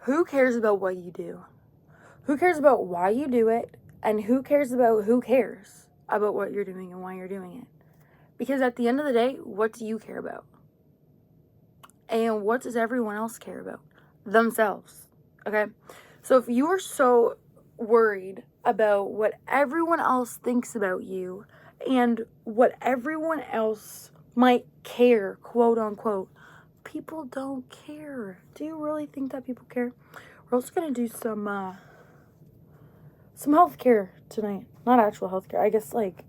who cares about what you do? Who cares about why you do it? And who cares about who cares about what you're doing and why you're doing it? Because at the end of the day, what do you care about? And what does everyone else care about? Themselves. Okay? So if you are so worried about what everyone else thinks about you and what everyone else might care, quote unquote, people don't care. Do you really think that people care? We're also gonna do some healthcare tonight. Not actual healthcare. I guess like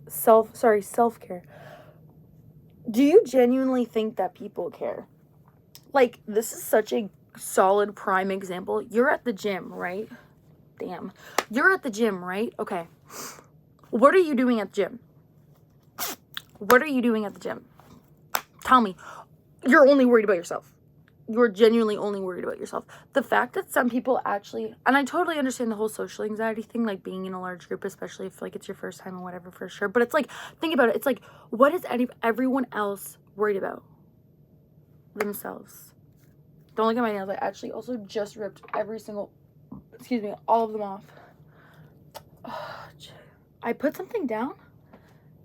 self-care. Do you genuinely think that people care? Like, this is such a solid prime example. You're at the gym, right? Damn. You're at the gym, right? Okay. What are you doing at the gym? What are you doing at the gym? Tell me. You're only worried about yourself. You're genuinely only worried about yourself. The fact that some people actually, and I totally understand the whole social anxiety thing, like being in a large group, especially if like it's your first time or whatever, for sure. But it's like, think about it. It's like, what is everyone else worried about? Themselves. Don't look at my nails. I actually also just ripped all of them off. I put something down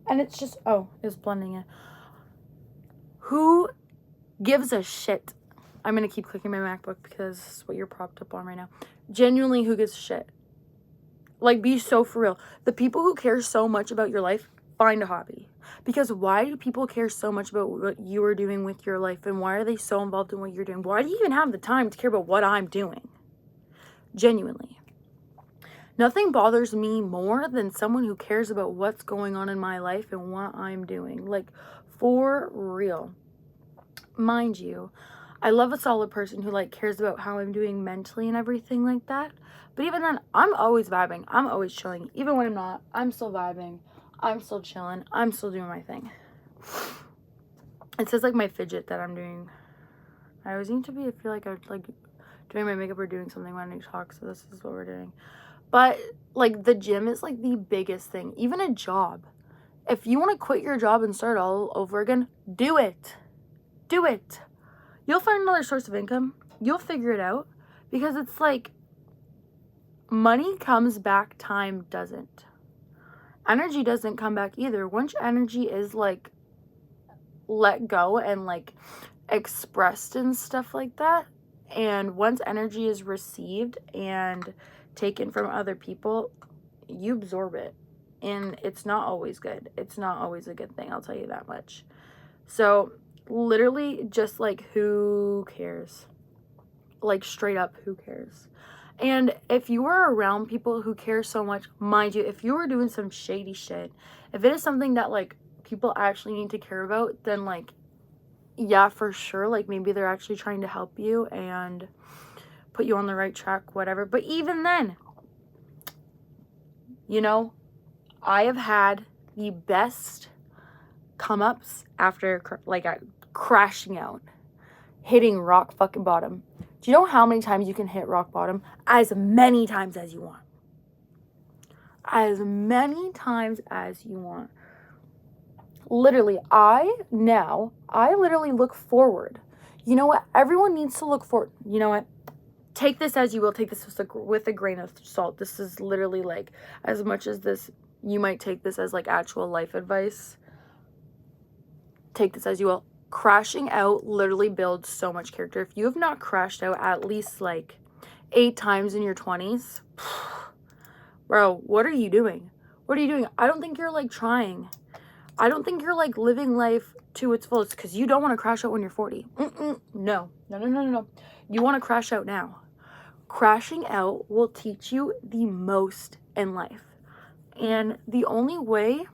and it's just, it's blending it. Who gives a shit? I'm going to keep clicking my MacBook because it's what you're propped up on right now. Genuinely, who gives a shit? Like, be so for real. The people who care so much about your life, find a hobby. Because why do people care so much about what you are doing with your life? And why are they so involved in what you're doing? Why do you even have the time to care about what I'm doing? Genuinely. Nothing bothers me more than someone who cares about what's going on in my life and what I'm doing. Like, for real. Mind you, I love a solid person who, like, cares about how I'm doing mentally and everything like that. But even then, I'm always vibing. I'm always chilling. Even when I'm not, I'm still vibing. I'm still chilling. I'm still doing my thing. It says, like, my fidget that I'm doing. I always need to be, I feel like I'm, like, doing my makeup or doing something when I talk. So this is what we're doing. But, like, the gym is, like, the biggest thing. Even a job. If you want to quit your job and start all over again, do it. Do it. You'll find another source of income. You'll figure it out. Because it's like, money comes back, time doesn't. Energy doesn't come back either. Once energy is, like, let go and, like, expressed and stuff like that, and once energy is received and taken from other people, you absorb it. And it's not always good. It's not always a good thing, I'll tell you that much. So, literally, just, like, who cares? Like, straight up, who cares? And if you are around people who care so much, mind you, if you are doing some shady shit, if it is something that, like, people actually need to care about, then, like, yeah, for sure, like, maybe they're actually trying to help you and put you on the right track, whatever. But even then, you know, I have had the best come-ups after, like, crashing out, hitting rock fucking bottom. Do you know how many times you can hit rock bottom? As many times as you want. As many times as you want. Literally, I literally look forward. You know what? Everyone needs to look forward. You know what? Take this as you will. Take this with a grain of salt. This is literally, like, as much as this, you might take this as, like, actual life advice. Take this as you will. Crashing out literally builds so much character. If you have not crashed out at least, like, 8 times in your 20s, bro, what are you doing? What are you doing? I don't think you're, like, trying. I don't think you're, like, living life to its fullest, because you don't want to crash out when you're 40. No. You want to crash out now. Crashing out will teach you the most in life. And the only way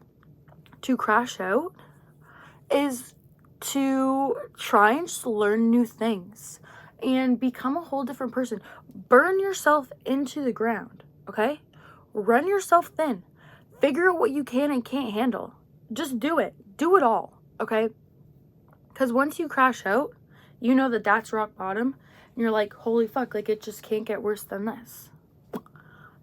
to crash out is to try and just learn new things and become a whole different person. Burn yourself into the ground, okay? Run yourself thin. Figure out what you can and can't handle. Just do it. Do it all, okay? Because once you crash out, you know that that's rock bottom. And you're like, holy fuck, like, it just can't get worse than this.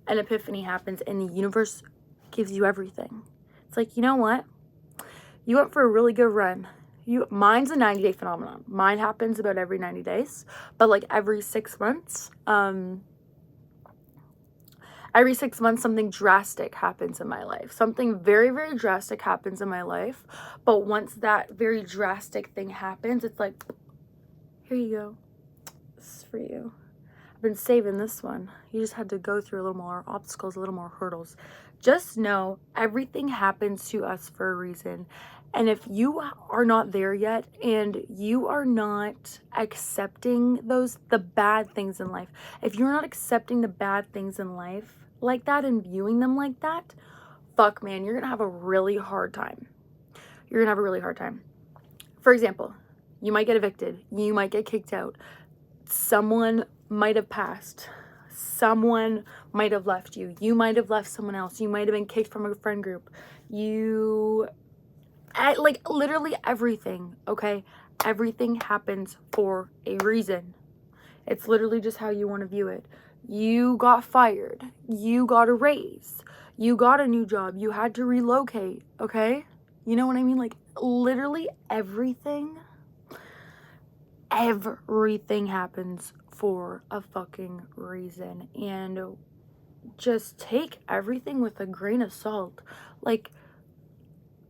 An epiphany happens and the universe gives you everything. It's like, you know what? You went for a really good run. Mine's a 90-day phenomenon. Mine happens about every 90 days, but like every 6 months, something drastic happens in my life. Something very, very drastic happens in my life. But once that very drastic thing happens, it's like, here you go. This is for you. I've been saving this one. You just had to go through a little more obstacles, a little more hurdles. Just know everything happens to us for a reason. And if you are not there yet and you are not accepting the bad things in life, if you're not accepting the bad things in life like that and viewing them like that, fuck, man, you're gonna have a really hard time. You're gonna have a really hard time. For example, you might get evicted. You might get kicked out. Someone might have passed. Someone might have left you. You might have left someone else. You might have been kicked from a friend group. Like literally everything, okay? Everything happens for a reason. It's literally just how you want to view it. You got fired. You got a raise. You got a new job. You had to relocate, okay? You know what I mean? Like literally everything happens for a fucking reason. And just take everything with a grain of salt. Like,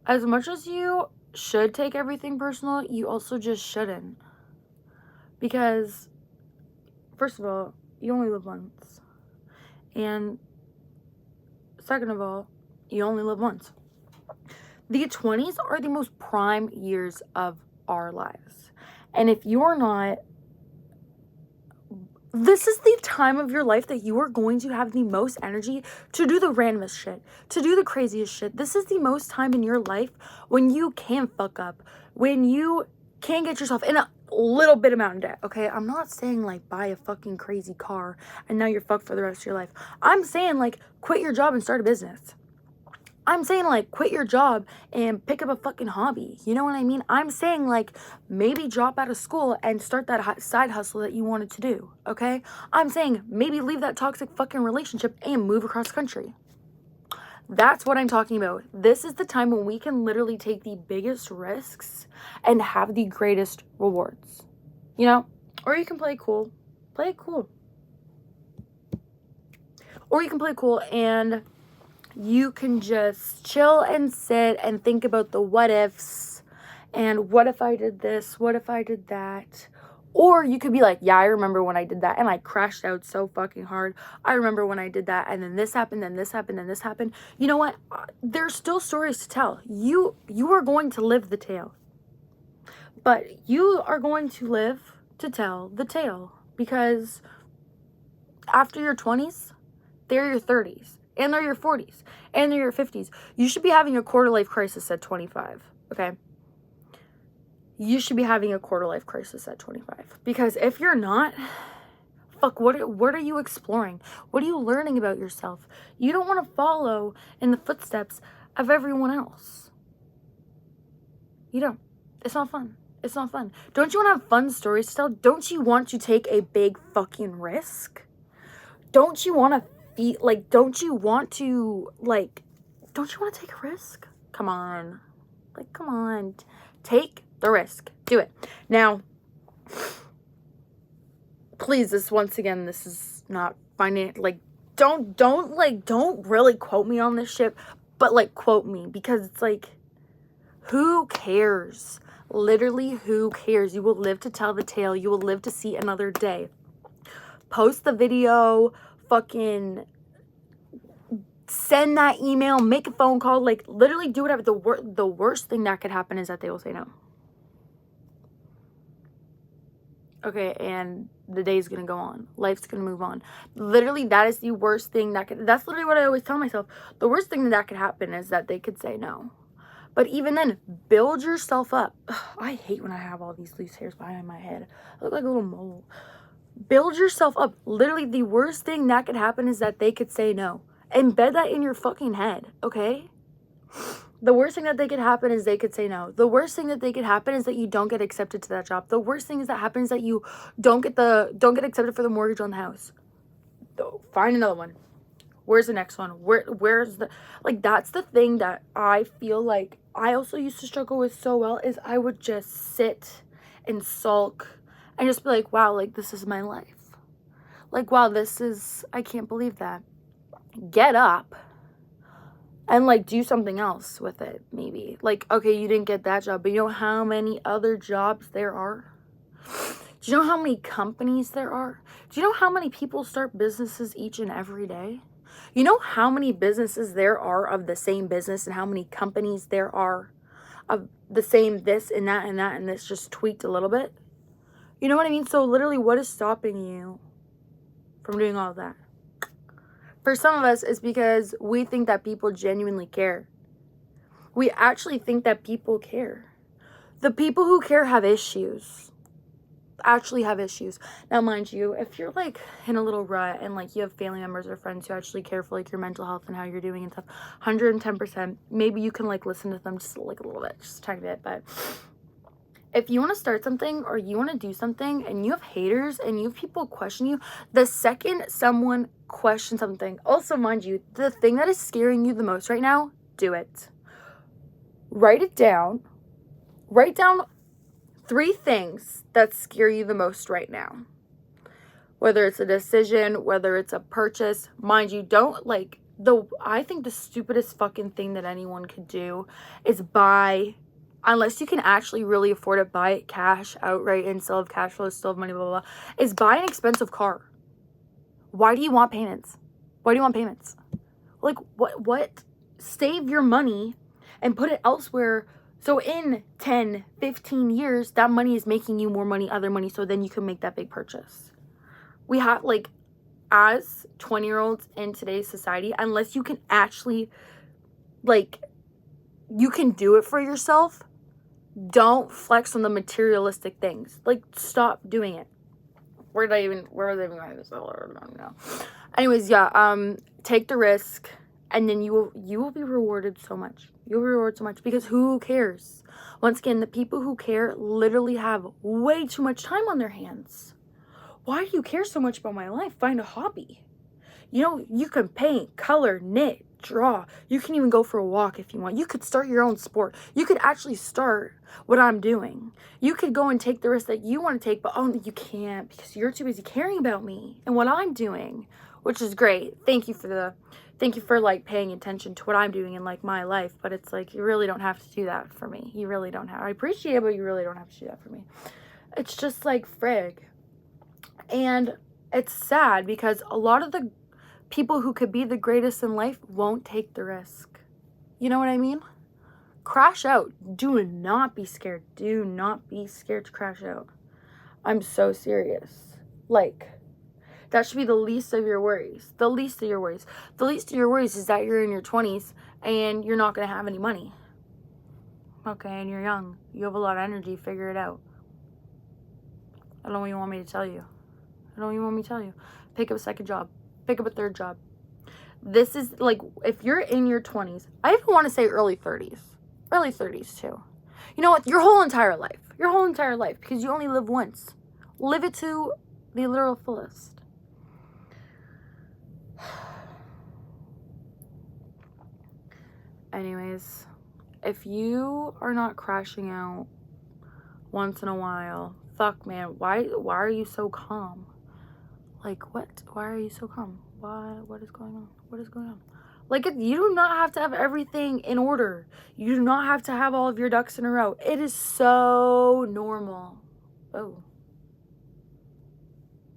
as much as you should take everything personal, you also just shouldn't. Because, first of all, you only live once. And second of all, you only live once. The 20s are the most prime years of our lives. And if you're not, this is the time of your life that you are going to have the most energy to do the randomest shit, to do the craziest shit. This is the most time in your life when you can fuck up, when you can get yourself in a little bit amount of debt, okay? I'm not saying like buy a fucking crazy car and now you're fucked for the rest of your life. I'm saying like quit your job and start a business. I'm saying like quit your job and pick up a fucking hobby. You know what I mean? I'm saying like maybe drop out of school and start that side hustle that you wanted to do, okay? I'm saying maybe leave that toxic fucking relationship and move across country. That's what I'm talking about. This is the time when we can literally take the biggest risks and have the greatest rewards. You know? Or you can play cool. Play it cool. Or you can play cool and you can just chill and sit and think about the what ifs and what if I did this, what if I did that. Or you could be like, yeah, I remember when I did that and I crashed out so fucking hard. I remember when I did that and then this happened, then this happened, then this happened. You know what? There's still stories to tell. You are going to live the tale. But you are going to live to tell the tale. Because after your 20s, they're your 30s. And they're your 40s. And they're your 50s. You should be having a quarter life crisis at 25. Okay? You should be having a quarter life crisis at 25. Because if you're not, fuck, what are you exploring? What are you learning about yourself? You don't want to follow in the footsteps of everyone else. You don't. It's not fun. It's not fun. Don't you want to have fun stories to tell? Don't you want to take a big fucking risk? Don't you want to don't you want to take a risk? Come on. Come on. Take the risk. Do it. Now, please, this is not don't really quote me on this shit, but quote me, because it's who cares? Literally, who cares? You will live to tell the tale. You will live to see another day. Post the video, fucking send that email, make a phone call, literally do whatever. The worst thing that could happen is that they will say no. Okay, and the day's gonna go on. Life's gonna move on. Literally, that is the worst thing that's literally what I always tell myself. The worst thing that could happen is that they could say no. But even then, build yourself up. Ugh, I hate when I have all these loose hairs behind my head. I look like a little mole. Build yourself up. Literally, the worst thing that could happen is that they could say no. Embed that in your fucking head, okay? The worst thing that they could happen is they could say no. The worst thing that they could happen is that you don't get accepted to that job. The worst thing that happens is that you don't get accepted for the mortgage on the house. Find another one. Where's the next one? Where's the that's the thing that I feel like I also used to struggle with so well is I would just sit and sulk and just be like, wow, like, this is my life. Like, wow, I can't believe that. Get up and, like, do something else with it, maybe. Like, okay, you didn't get that job, but you know how many other jobs there are? Do you know how many companies there are? Do you know how many people start businesses each and every day? You know how many businesses there are of the same business and how many companies there are of the same this and that and this just tweaked a little bit? You know what I mean? So literally, what is stopping you from doing all of that? For some of us, it's because we think that people genuinely care. We actually think that people care. The people who care have issues. Actually have issues. Now, mind you, if you're like in a little rut and like you have family members or friends who actually care for like your mental health and how you're doing and stuff, 110%, maybe you can like listen to them just like a little bit, just a tiny bit. But if you want to start something or you want to do something and you have haters and you have people question you, the second someone questions something, also mind you, the thing that is scaring you the most right now, do it. Write it down. Write down 3 things that scare you the most right now. Whether it's a decision, whether it's a purchase, mind you, don't like I think the stupidest fucking thing that anyone could do is buy, unless you can actually really afford it, buy it cash outright and still have cash flow, still have money, blah, blah, blah, is buy an expensive car. Why do you want payments? Why do you want payments? Like, what? Save your money and put it elsewhere. So in 10, 15 years, that money is making you more money, other money, so then you can make that big purchase. We have, like, as 20-year-olds in today's society, unless you can actually, like, you can do it for yourself, don't flex on the materialistic things. Like, stop doing it. Where are they even going this? I don't know. Anyways, yeah, take the risk, and then you will be rewarded so much. You'll be rewarded so much, because who cares? Once again, the people who care literally have way too much time on their hands. Why do you care so much about my life? Find a hobby. You know, you can paint, color, knit, draw. You can even go for a walk if you want. You could start your own sport. You could actually start what I'm doing. You could go and take the risk that you want to take, but you can't because you're too busy caring about me and what I'm doing, which is great. Thank you for like paying attention to what I'm doing in like my life, but it's like, you really don't have to do that for me. You really don't have. I appreciate it, but you really don't have to do that for me. It's just like frig. And it's sad because a lot of the people who could be the greatest in life won't take the risk. You know what I mean? Crash out. Do not be scared. Do not be scared to crash out. I'm so serious. Like, that should be the least of your worries. The least of your worries. The least of your worries is that you're in your 20s and you're not going to have any money. Okay, and you're young. You have a lot of energy. Figure it out. I don't know what you want me to tell you. I don't know what you want me to tell you. Pick up a second job. Pick up a third job. This is like, if you're in your 20s, I even want to say early 30s. Early 30s too. You know what? Your whole entire life. Your whole entire life. Because you only live once. Live it to the literal fullest. Anyways, if you are not crashing out once in a while, fuck, man, why are you so calm? Like, what? Why are you so calm? What is going on? What is going on? Like, you do not have to have everything in order. You do not have to have all of your ducks in a row. It is so normal. Oh.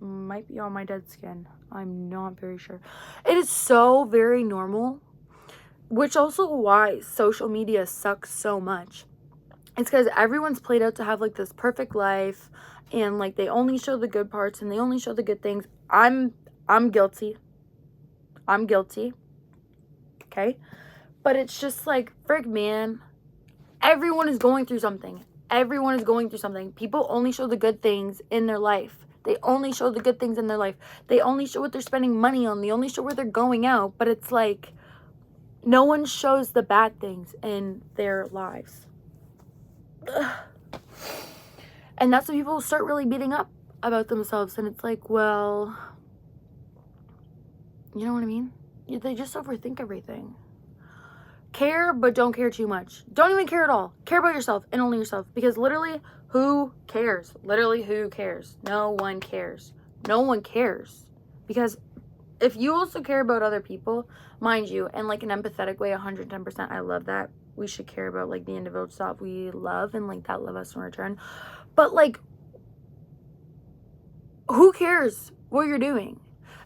Might be on my dead skin. I'm not very sure. It is so very normal. Which also why social media sucks so much. It's because everyone's played out to have, like, this perfect life. And, like, they only show the good parts and they only show the good things. I'm guilty. I'm guilty. Okay? But it's just like, frig, man. Everyone is going through something. Everyone is going through something. People only show the good things in their life. They only show the good things in their life. They only show what they're spending money on. They only show where they're going out. But it's like, no one shows the bad things in their lives. Ugh. And that's when people start really beating up about themselves. And it's like, well, you know what I mean? They just overthink everything. care, but don't care too much. Don't even care at all. Care about yourself and only yourself. Because literally, who cares? Literally, who cares? No one cares. No one cares. Because if you also care about other people, mind you, in like an empathetic way, 110%, I love that. We should care about like the individuals that we love and like that love us in return. But like, who cares what you're doing?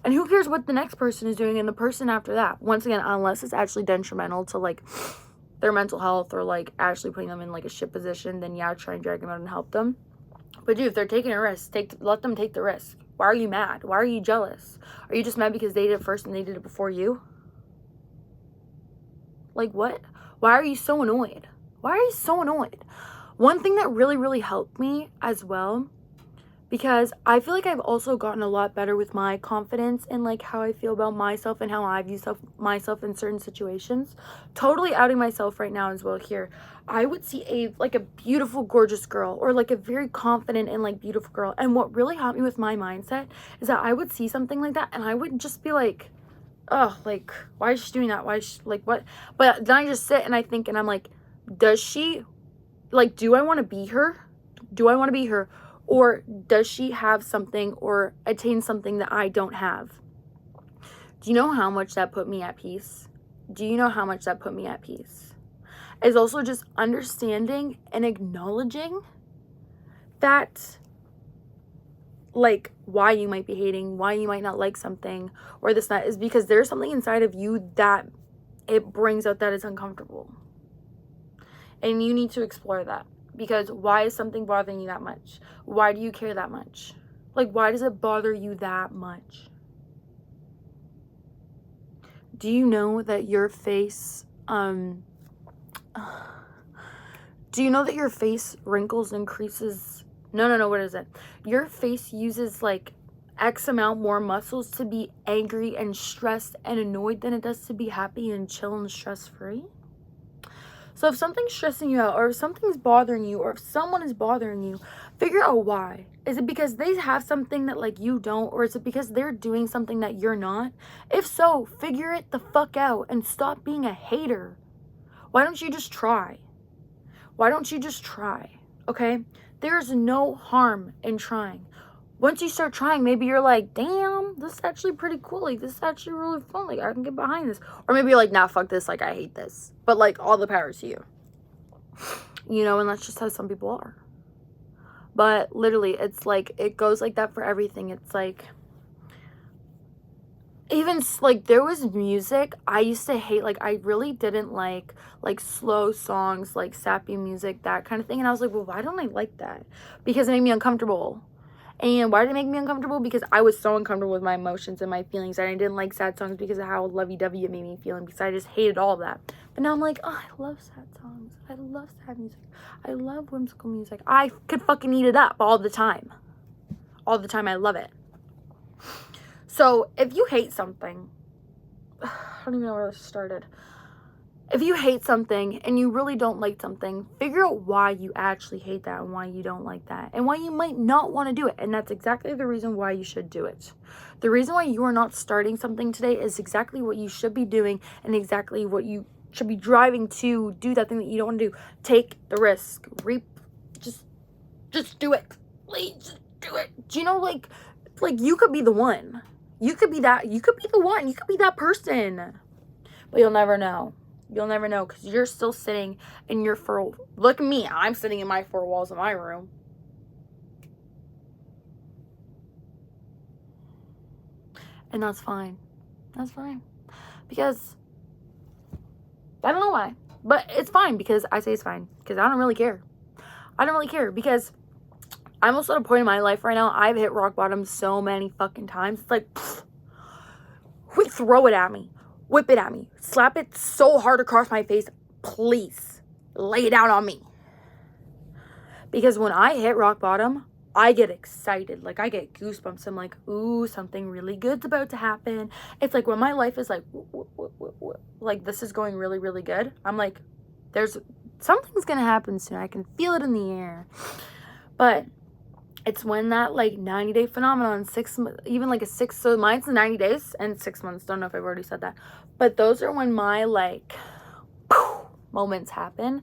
And who cares what the next person is doing and the person after that? Once again, unless it's actually detrimental to like their mental health or like actually putting them in like a shit position, then yeah, try and drag them out and help them. But dude, if they're taking a risk, let them take the risk. Why are you mad? Why are you jealous? Are you just mad because they did it first and they did it before you? Like what? Why are you so annoyed? Why are you so annoyed? One thing that really, really helped me as well, because I feel like I've also gotten a lot better with my confidence and like how I feel about myself and how I view myself in certain situations. Totally outing myself right now as well here. I would see a beautiful, gorgeous girl or like a very confident and like beautiful girl. And what really helped me with my mindset is that I would see something like that and I would just be like, oh, like, why is she doing that? Why is she, like, what? But then I just sit and I think and I'm like, does she, like, do I want to be her? Do I want to be her? Or does she have something or attain something that I don't have? Do you know how much that put me at peace? Do you know how much that put me at peace? Is also just understanding and acknowledging that, like, why you might be hating, why you might not like something, or this, that, is because there's something inside of you that it brings out that is uncomfortable. And you need to explore that. Because why is something bothering you that much? Why do you care that much? Like, why does it bother you that much? Do you know that your face, do you know that your face wrinkles and creases? No, what is it? Your face uses like X amount more muscles to be angry and stressed and annoyed than it does to be happy and chill and stress-free. So if something's stressing you out, or if something's bothering you, or if someone is bothering you, figure out why. Is it because they have something that like you don't, or is it because they're doing something that you're not? If so, figure it the fuck out and stop being a hater. Why don't you just try? Why don't you just try? Okay? There's no harm in trying. Once you start trying, maybe you're like, damn, this is actually pretty cool. Like, this is actually really fun. Like, I can get behind this. Or maybe you're like, nah, fuck this. Like, I hate this. But, like, all the power to you. You know, and that's just how some people are. But, literally, it's like, it goes like that for everything. It's like, even, like, there was music I used to hate. Like, I really didn't like, slow songs, like, sappy music, that kind of thing. And I was like, well, why don't I like that? Because it made me uncomfortable. And why did it make me uncomfortable? Because I was so uncomfortable with my emotions and my feelings. And I didn't like sad songs because of how lovey-dovey it made me feel. And because I just hated all of that. But now I'm like, oh, I love sad songs. I love sad music. I love whimsical music. I could fucking eat it up all the time. All the time. I love it. So, if you hate something, I don't even know where this started. If you hate something and you really don't like something, figure out why you actually hate that and why you don't like that and why you might not want to do it. And that's exactly the reason why you should do it. The reason why you are not starting something today is exactly what you should be doing and exactly what you should be driving to do that thing that you don't want to do. Take the risk. Just do it. Please, just do it. Do you know, like you could be the one. You could be that. You could be the one. You could be that person. But you'll never know. You'll never know because you're still sitting in your look at me. I'm sitting in my four walls of my room. And that's fine. That's fine. Because I don't know why. But it's fine because I say it's fine. Because I don't really care. I don't really care because I'm also at a point in my life right now. I've hit rock bottom so many fucking times. It's like, throw it at me. Whip it at me. Slap it so hard across my face. Please. Lay it down on me. Because when I hit rock bottom, I get excited. Like, I get goosebumps. I'm like, ooh, something really good's about to happen. It's like when my life is like, like this is going really, really good. I'm like, something's going to happen soon. I can feel it in the air. But it's when that like 90-day phenomenon, so mine's 90 days and 6 months. Don't know if I've already said that. But those are when my like moments happen.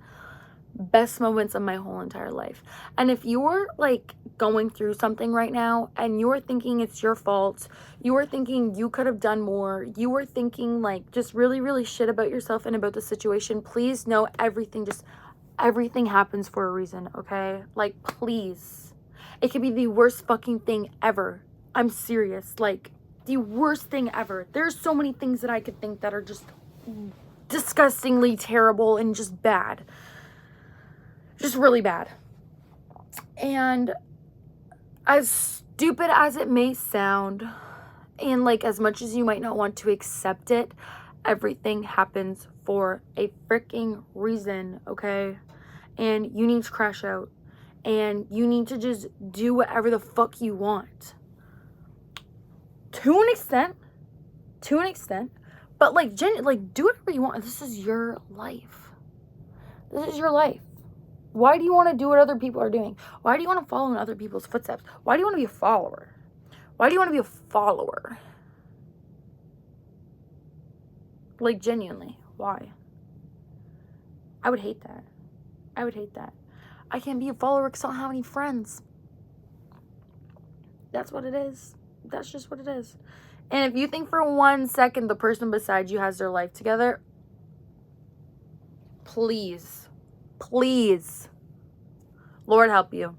Best moments of my whole entire life. And if you're like going through something right now and you're thinking it's your fault, you are thinking you could have done more, you are thinking like just really, really shit about yourself and about the situation, please know everything happens for a reason, okay? Like, please. It could be the worst fucking thing ever. I'm serious. Like, the worst thing ever. There's so many things that I could think that are just disgustingly terrible and just bad. Just really bad. And as stupid as it may sound, and like as much as you might not want to accept it, everything happens for a freaking reason, okay? And you need to crash out. And you need to just do whatever the fuck you want. To an extent. But like, do whatever you want. This is your life. This is your life. Why do you want to do what other people are doing? Why do you want to follow in other people's footsteps? Why do you want to be a follower? Why do you want to be a follower? Like, genuinely, why? I would hate that. I can't be a follower because I don't have any friends. That's what it is. That's just what it is. And if you think for 1 second the person beside you has their life together, please, Lord help you.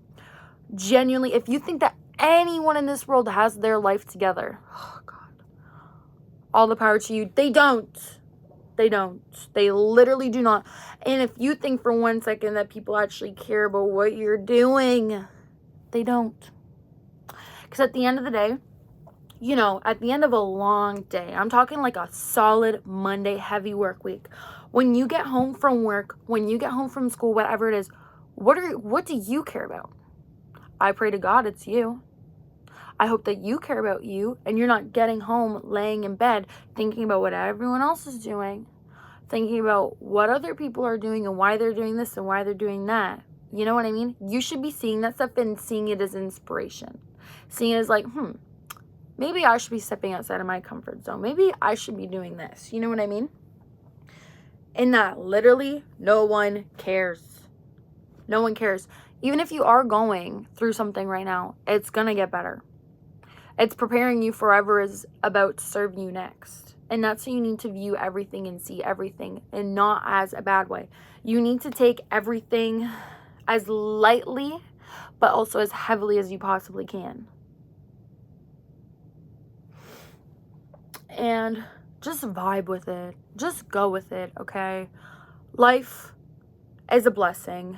Genuinely, if you think that anyone in this world has their life together, oh God, all the power to you. They don't. They literally do not. And if you think for 1 second that people actually care about what you're doing, they don't. Because at the end of the day, you know, at the end of a long day, I'm talking like a solid Monday heavy work week. When you get home from work, when you get home from school, whatever it is, what do you care about? I pray to God it's you. I hope that you care about you and you're not getting home, laying in bed, thinking about what everyone else is doing, thinking about what other people are doing and why they're doing this and why they're doing that. You know what I mean? You should be seeing that stuff and seeing it as inspiration. Seeing it as like, maybe I should be stepping outside of my comfort zone. Maybe I should be doing this. You know what I mean? And that literally no one cares. No one cares. Even if you are going through something right now, it's going to get better. It's preparing you for whatever is about to serve you next. And that's how you need to view everything and see everything, and not as a bad way. You need to take everything as lightly, but also as heavily as you possibly can. And just vibe with it. Just go with it, okay? Life is a blessing.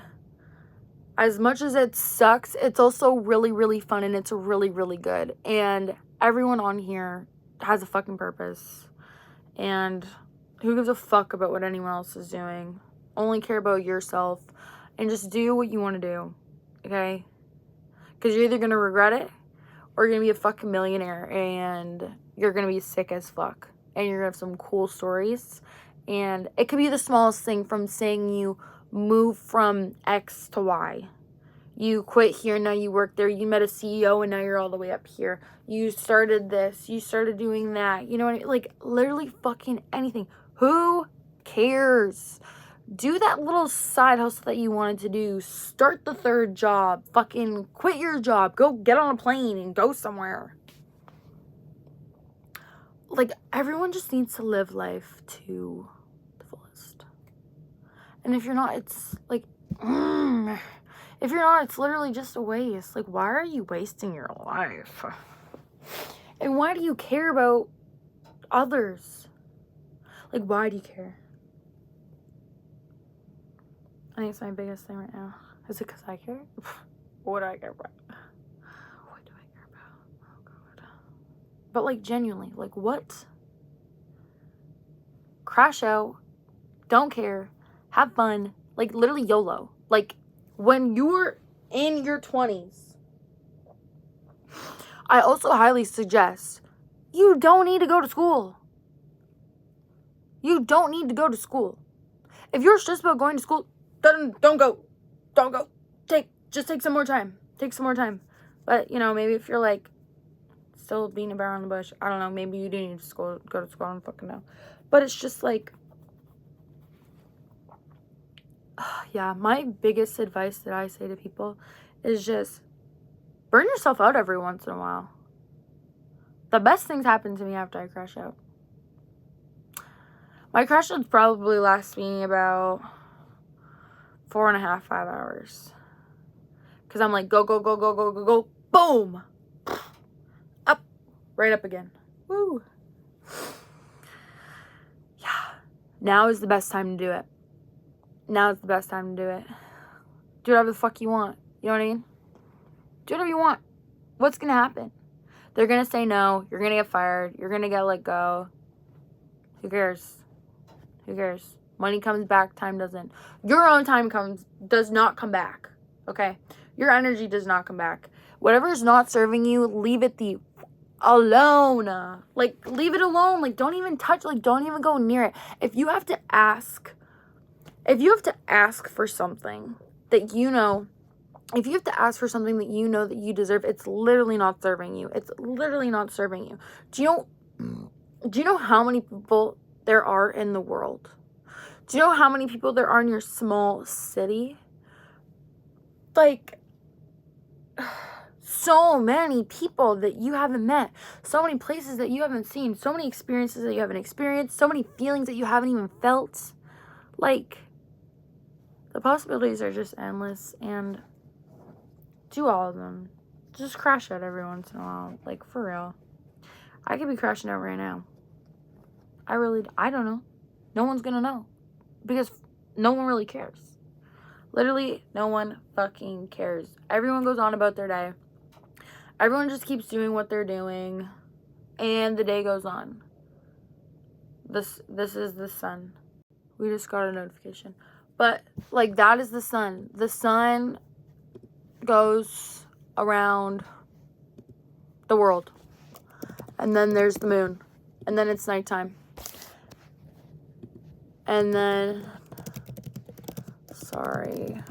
As much as it sucks, it's also really, really fun, and it's really, really good. And everyone on here has a fucking purpose. And who gives a fuck about what anyone else is doing? Only care about yourself. And just do what you want to do. Okay? Because you're either going to regret it, or you're going to be a fucking millionaire. And you're going to be sick as fuck. And you're going to have some cool stories. And it could be the smallest thing, from saying you move from X to Y. You quit here, now you work there. You met a CEO and now you're all the way up here. You started this, you started doing that. You know what I mean? Like, literally fucking anything. Who cares? Do that little side hustle that you wanted to do. Start the third job. Fucking quit your job. Go get on a plane and go somewhere. Like, everyone just needs to live life to the fullest. And if you're not, it's like, if you're not, it's literally just a waste. Like, why are you wasting your life? And why do you care about others? Like, why do you care? I think it's my biggest thing right now. Is it because I care? What do I care about? What do I care about? Oh, God. But, like, genuinely, like, what? Crash out. Don't care. Have fun. Like, literally YOLO. Like, when you're in your 20s, I also highly suggest you don't need to go to school. You don't need to go to school. If you're stressed about going to school, then don't go. Don't go. Just take some more time. Take some more time. But, you know, maybe if you're, like, still beating about around the bush, I don't know, maybe you do need to go to school, I don't fucking know. But it's just, like, yeah, my biggest advice that I say to people is just burn yourself out every once in a while. The best things happen to me after I crash out. My crash would probably last me about 4.5, 5 hours. Because I'm like, go, go, go, go, go, go, go, boom! Up, right up again. Woo! Yeah. Now is the best time to do it. Now is the best time to do it. Do whatever the fuck you want. You know what I mean? Do whatever you want. What's gonna happen? They're gonna say no. You're gonna get fired. You're gonna get let go. Who cares? Who cares? Money comes back. Time doesn't. Your own time does not come back. Okay? Your energy does not come back. Whatever is not serving you, leave it alone. Like, leave it alone. Like, don't even touch. Like, don't even go near it. If you have to ask for something that you know, if you have to ask for something that you know that you deserve, it's literally not serving you. It's literally not serving you. Do you know how many people there are in the world? Do you know how many people there are in your small city? Like, so many people that you haven't met, so many places that you haven't seen, so many experiences that you haven't experienced, so many feelings that you haven't even felt. Like, the possibilities are just endless, and do all of them. Just crash out every once in a while. Like, for real. I could be crashing out right now. I don't know. No one's gonna know. Because no one really cares. Literally, no one fucking cares. Everyone goes on about their day. Everyone just keeps doing what they're doing. And the day goes on. This is the sun. We just got a notification. But, like, that is the sun. The sun goes around the world. And then there's the moon. And then it's nighttime. And then... Sorry.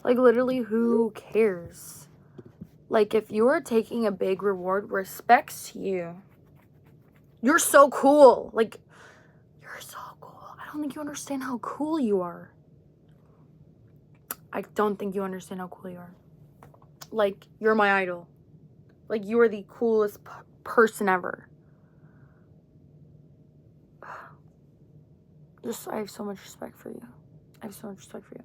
Like, literally, who cares? Like, if you are taking a big reward, respects to you. You're so cool. Like, you're so cool. I don't think you understand how cool you are. I don't think you understand how cool you are. Like, you're my idol. Like, you are the coolest person ever. I have so much respect for you. I have so much respect for you.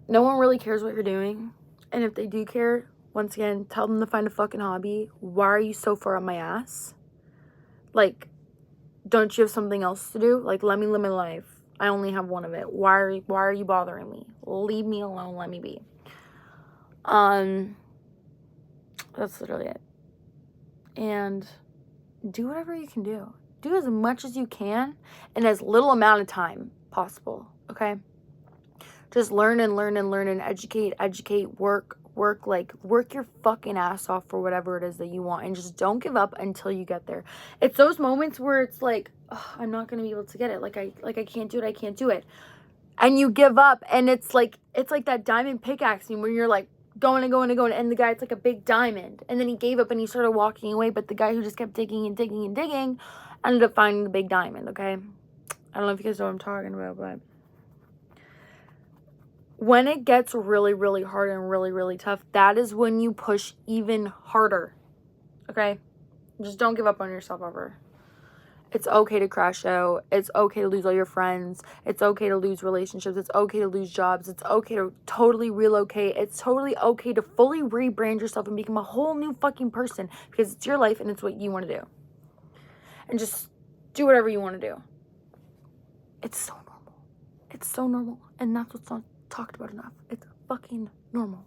No one really cares what you're doing. And if they do care, once again, tell them to find a fucking hobby. Why are you so far up my ass? Like, don't you have something else to do? Like, let me live my life. I only have one of it. Why are you bothering me? Leave me alone. Let me be. That's literally it. And do whatever you can do. Do as much as you can in as little amount of time possible. Okay? Just learn and learn and learn and educate, work your fucking ass off for whatever it is that you want, and just don't give up until you get there. It's those moments where it's like, oh, I'm not gonna be able to get it. I can't do it. And you give up, and it's like that diamond pickaxe scene where you're like going, and the guy, it's like a big diamond, and then he gave up and he started walking away, but the guy who just kept digging and digging and digging ended up finding the big diamond. Okay, I don't know if you guys know what I'm talking about, but when it gets really, really hard and really, really tough, that is when you push even harder. Okay? Just don't give up on yourself ever. It's okay to crash out. It's okay to lose all your friends. It's okay to lose relationships. It's okay to lose jobs. It's okay to totally relocate. It's totally okay to fully rebrand yourself and become a whole new fucking person, because it's your life and it's what you want to do. And just do whatever you want to do. It's so normal. It's so normal. And that's what's not talked about enough. It's fucking normal.